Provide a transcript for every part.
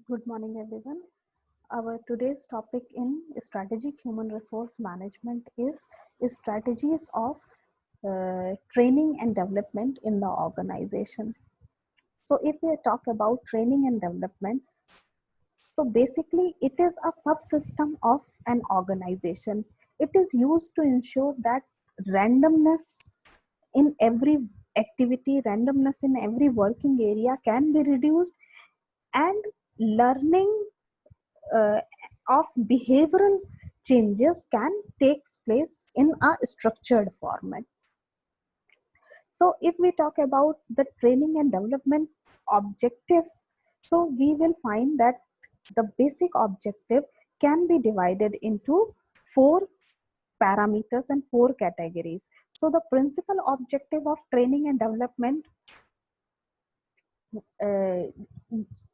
Good morning, everyone. Our today's topic in strategic human resource management is strategies of training and development in the organization. So, if we talk about training and development, so basically it is a subsystem of an organization. It is used to ensure that randomness in every activity, randomness in every working area can be reduced, and learning uh, of behavioral changes can take place in a structured format. So if we talk about the training and development objectives, so we will find that the basic objective can be divided into four parameters and four categories. So the principal objective of training and development uh,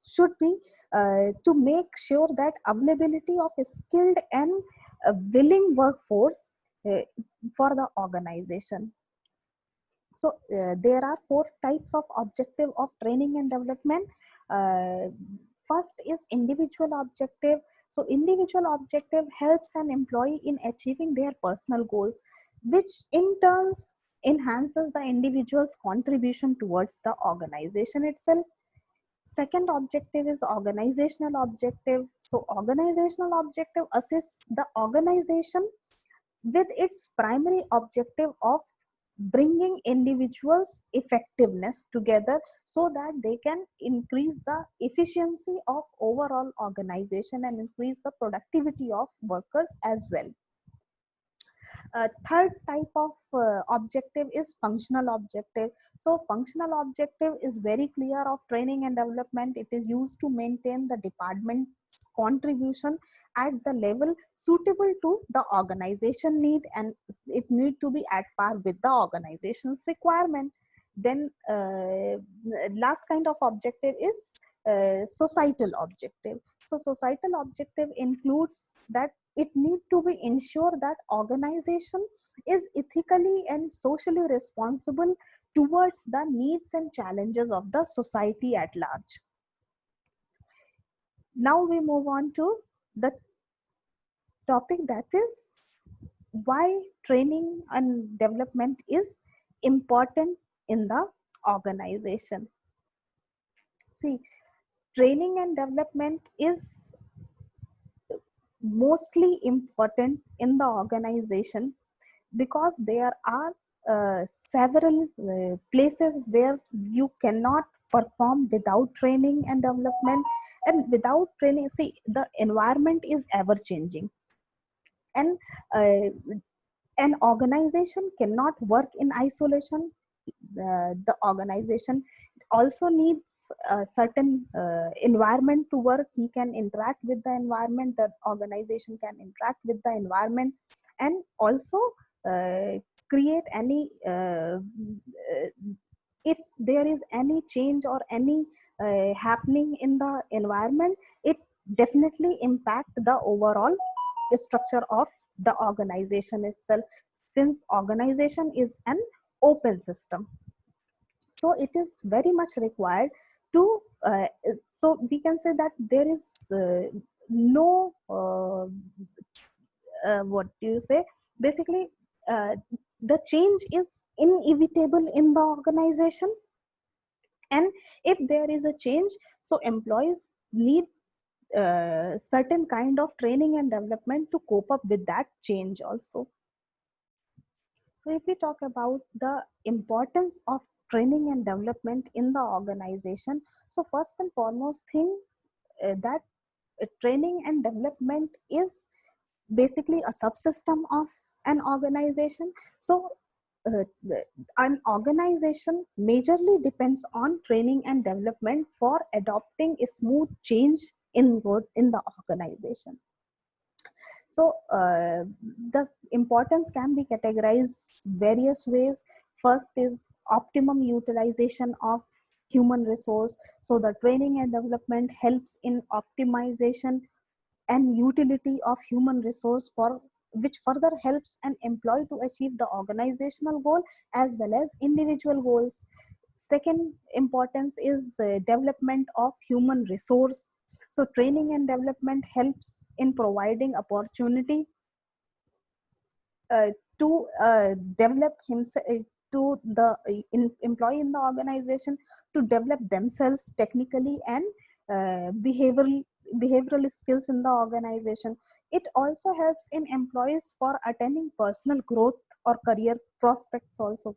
should be to make sure that availability of a skilled and willing workforce uh, for the organization. So there are four types of objective of training and development. uh, First is individual objective. So individual objective helps an employee in achieving their personal goals, which in turns enhances the individual's contribution towards the organization itself. Second objective is organizational objective. So organizational objective assists the organization with its primary objective of bringing individuals effectiveness together so that they can increase the efficiency of overall organization and increase the productivity of workers as well. Third type of objective is functional objective. So functional objective is very clear of training and development. It is used to maintain the department's contribution at the level suitable to the organization need, and it need to be at par with the organization's requirement. Then last kind of objective is societal objective. So societal objective includes that it need to be ensure that organization is ethically and socially responsible towards the needs and challenges of the society at large. Now we move on to the topic, that is why training and development is important in the organization. See, training and development is mostly important in the organization because there are several places where you cannot perform without training and development. And without training, see, the environment is ever changing, and uh, an organization cannot work in isolation. The organization also needs a certain environment to work. He can interact with the environment, the organization can interact with the environment, and also uh, create any if there is any change or any happening in the environment, it definitely impact the overall structure of the organization itself, since organization is an open system. So it is very much required to so we can say that there is no what do you say, basically the change is inevitable in the organization, and if there is a change, so employees need certain kind of training and development to cope up with that change also. So if we talk about the importance of training and development in the organization, so first and foremost thing, that training and development is basically a subsystem of an organization. So uh, an organization majorly depends on training and development for adopting a smooth change in both in the organization. So the importance can be categorized various ways. First is optimum utilization of human resource. So the training and development helps in optimization and utility of human resource, for which further helps an employee to achieve the organizational goal as well as individual goals. Second importance is development of human resource. So training and development helps in providing opportunity to develop himself, to the employee in the organization to develop themselves technically and behavioral skills in the organization. It also helps in employees for attaining personal growth or career prospects also.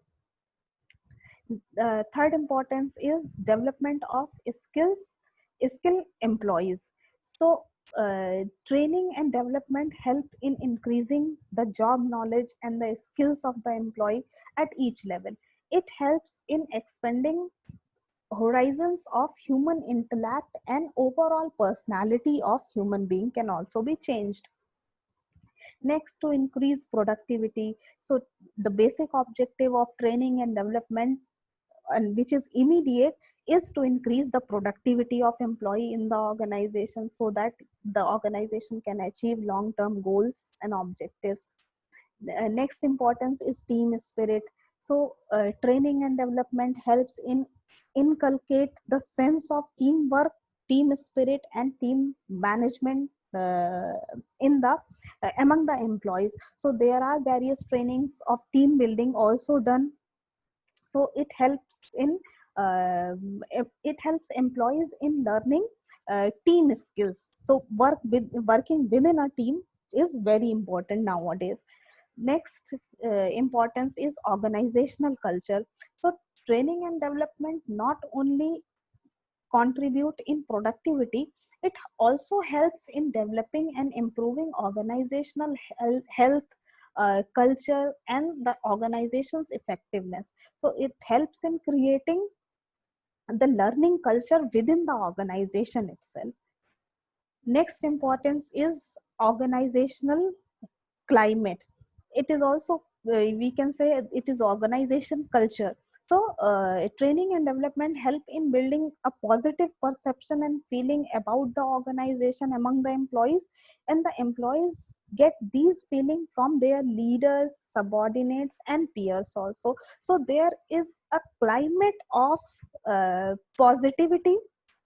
Third importance is development of skill employees. So training and development help in increasing the job knowledge and the skills of the employee at each level. It helps in expanding horizons of human intellect, and overall personality of human being can also be changed. Next, to increase productivity. So the basic objective of training and development, and which is immediate, is to increase the productivity of employee in the organization so that the organization can achieve long-term goals and objectives. Next importance is team spirit. So training and development helps in inculcate the sense of teamwork, team spirit, and team management in the among the employees. So there are various trainings of team building also done. So it helps in it helps employees in learning team skills. So working within a team is very important nowadays. Next importance is organizational culture. So training and development not only contribute in productivity, it also helps in developing and improving organizational health, culture, and the organization's effectiveness. So it helps in creating the learning culture within the organization itself. Next importance is organizational climate. It is also we can say it is organization culture. So training and development help in building a positive perception and feeling about the organization among the employees, and the employees get these feeling from their leaders, subordinates, and peers also. So there is a climate of positivity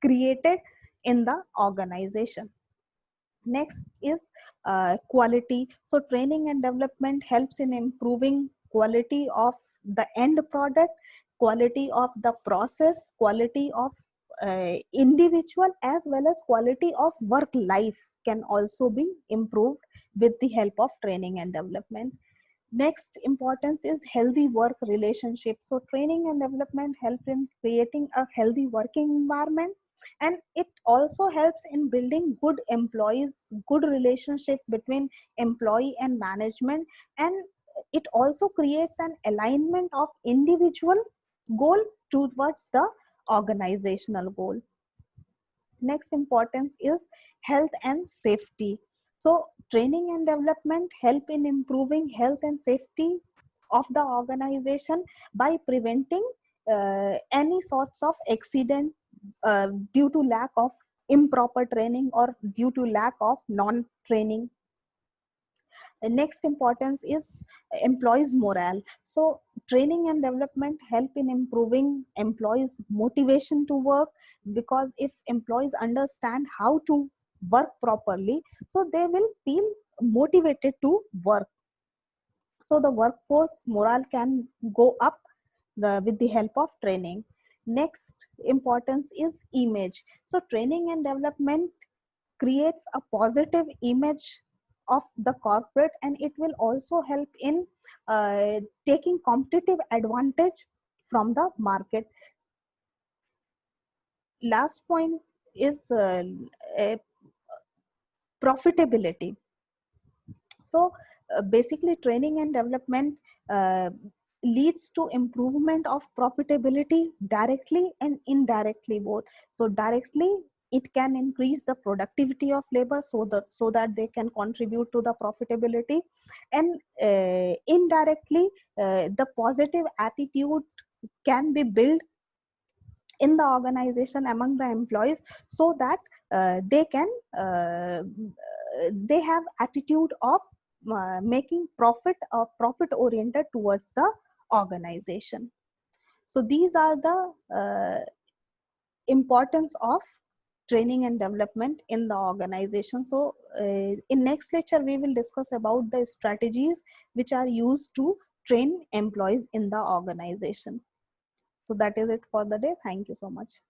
created in the organization. Next is quality. So training and development helps in improving quality of the end product, quality of the process, quality of individual, as well as quality of work life can also be improved with the help of training and development. Next importance is healthy work relationship. So training and development help in creating a healthy working environment, and it also helps in building good employees, good relationship between employee and management, and it also creates an alignment of individual goal towards the organizational goal. Next importance is health and safety. So training and development help in improving health and safety of the organization by preventing any sorts of accident due to lack of improper training or due to lack of non training. The next importance is employees morale. So training and development help in improving employees motivation to work, because if employees understand how to work properly, so they will feel motivated to work. So the workforce morale can go up with the help of training. Next importance is image. So training and development creates a positive image of the corporate, and it will also help in taking competitive advantage from the market. Last point is profitability. So basically training and development uh, leads to improvement of profitability directly and indirectly both. So directly it can increase the productivity of labor so that they can contribute to the profitability, and indirectly the positive attitude can be built in the organization among the employees, so that they can they have attitude of making profit oriented towards the organization. So these are the importance of training and development in the organization. So in next lecture we will discuss about the strategies which are used to train employees in the organization. So that is it for the day. Thank you so much.